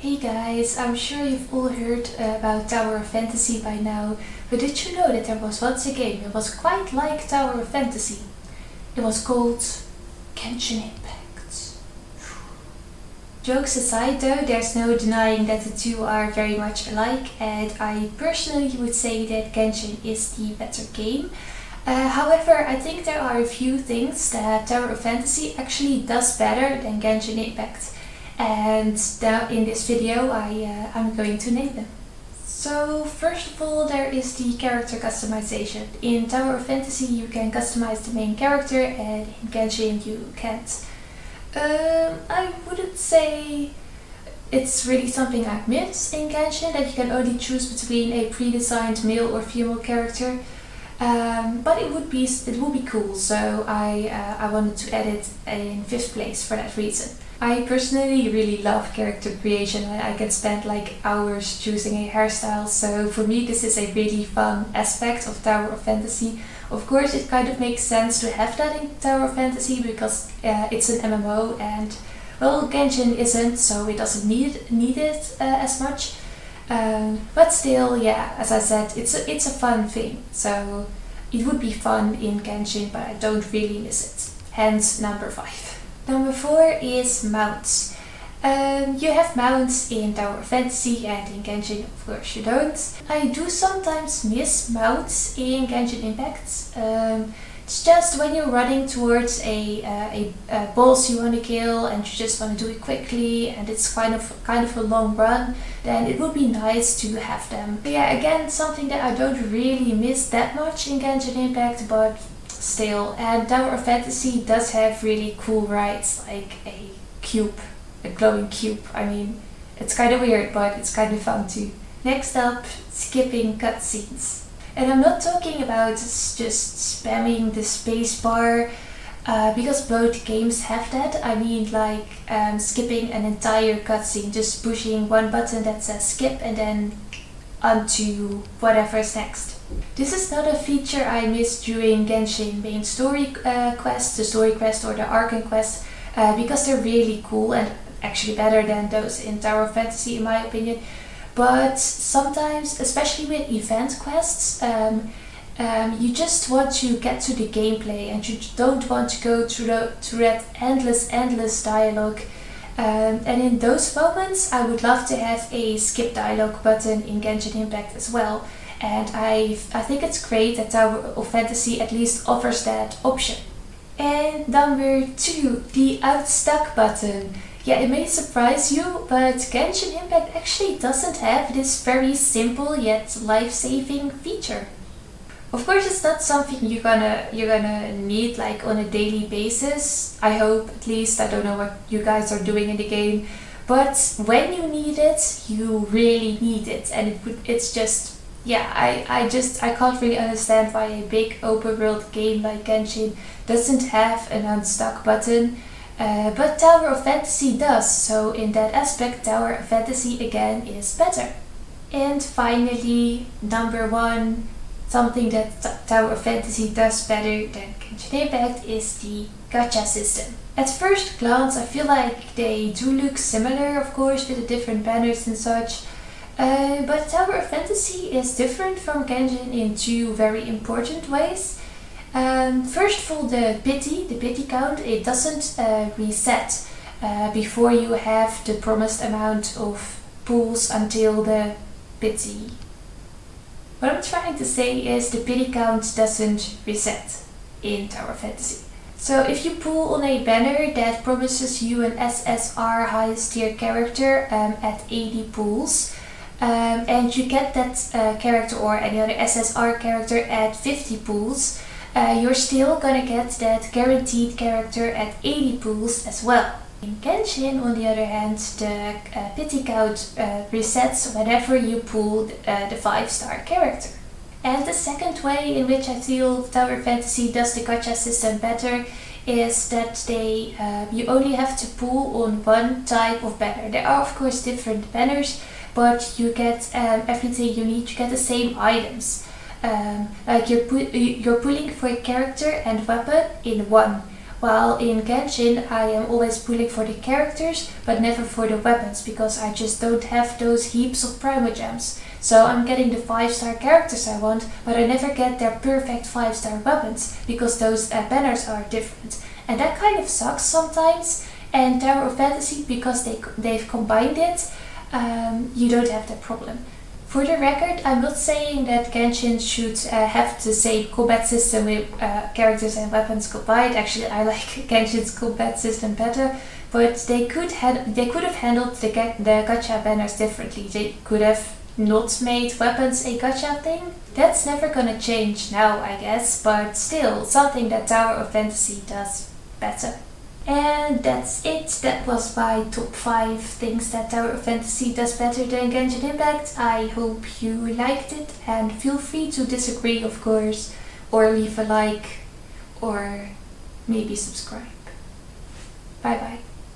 Hey guys, I'm sure you've all heard about Tower of Fantasy by now, but did you know that there was once a game that was quite like Tower of Fantasy? It was called Genshin Impact. Jokes aside though, there's no denying that the two are very much alike, and I personally would say that Genshin is the better game. However, I think there are a few things that Tower of Fantasy actually does better than Genshin Impact. And now in this video I'm going to name them. So first of all, there is the character customization. In Tower of Fantasy you can customize the main character, and in Genshin you can't. I wouldn't say it's really something I miss in Genshin, that you can only choose between a pre-designed male or female character. But it would be cool, so I wanted to add it in 5th place for that reason. I personally really love character creation. I can spend like hours choosing a hairstyle, so for me this is a really fun aspect of Tower of Fantasy. Of course it kind of makes sense to have that in Tower of Fantasy because it's an MMO, and well, Genshin isn't, so it doesn't need it as much. But still, yeah, as I said, it's a fun thing, so it would be fun in Genshin, but I don't really miss it. Hence number 5. Number 4 is mounts. You have mounts in Tower of Fantasy, and in Genshin of course you don't. I do sometimes miss mounts in Genshin Impact. It's just when you're running towards a boss you want to kill and you just want to do it quickly and it's kind of a long run, then it would be nice to have them. But yeah, again, something that I don't really miss that much in Genshin Impact, but still. And Tower of Fantasy does have really cool rides, like a cube, a glowing cube. I mean, it's kind of weird, but it's kind of fun too. Next up, skipping cutscenes. And I'm not talking about just spamming the space bar, because both games have that. I mean like skipping an entire cutscene, just pushing one button that says skip and then onto whatever's next. This is not a feature I missed during Genshin main story quests, the story quest or the Arcane quest, because they're really cool and actually better than those in Tower of Fantasy in my opinion. But sometimes, especially with event quests, you just want to get to the gameplay and you don't want to go through that endless dialogue. And in those moments I would love to have a skip dialogue button in Genshin Impact as well. And I think it's great that Tower of Fantasy at least offers that option. And number 2, the Outstuck button. Yeah, it may surprise you, but Genshin Impact actually doesn't have this very simple yet life-saving feature. Of course, it's not something you're gonna need like on a daily basis. I hope, at least. I don't know what you guys are doing in the game, but when you need it, you really need it, and it's just. Yeah, I can't really understand why a big open world game like Genshin doesn't have an unstuck button, but Tower of Fantasy does, so in that aspect Tower of Fantasy again is better. And finally, number 1, something that Tower of Fantasy does better than Genshin Impact is the gacha system. At first glance I feel like they do look similar, of course, with the different banners and such. But Tower of Fantasy is different from Genshin in 2 very important ways. First of all, the pity count, it doesn't reset before you have the promised amount of pulls until the pity. What I'm trying to say is the pity count doesn't reset in Tower of Fantasy. So if you pull on a banner that promises you an SSR highest tier character at 80 pulls, and you get that character or any other SSR character at 50 pulls, you're still gonna get that guaranteed character at 80 pulls as well. In Genshin, on the other hand, the pity count resets whenever you pull the 5-star character. And the second way in which I feel Tower Fantasy does the gacha system better is that you only have to pull on one type of banner. There are of course different banners, but you get everything you need. You get the same items. Like you're pulling for a character and weapon in one, While in Genshin I am always pulling for the characters but never for the weapons because I just don't have those heaps of primogems. So I'm getting the 5-star characters I want, but I never get their perfect 5-star weapons because those banners are different. And that kind of sucks sometimes. And Tower of Fantasy, because they've combined it, you don't have that problem. For the record, I'm not saying that Genshin should have the same combat system with characters and weapons combined. Actually, I like Genshin's combat system better, but they could have handled the gacha banners differently. They could have not made weapons a gacha thing. That's never gonna change now, I guess, but still something that Tower of Fantasy does better. And that's it. That was my top 5 things that Tower of Fantasy does better than Genshin Impact. I hope you liked it, and feel free to disagree, of course, or leave a like, or maybe subscribe. Bye bye.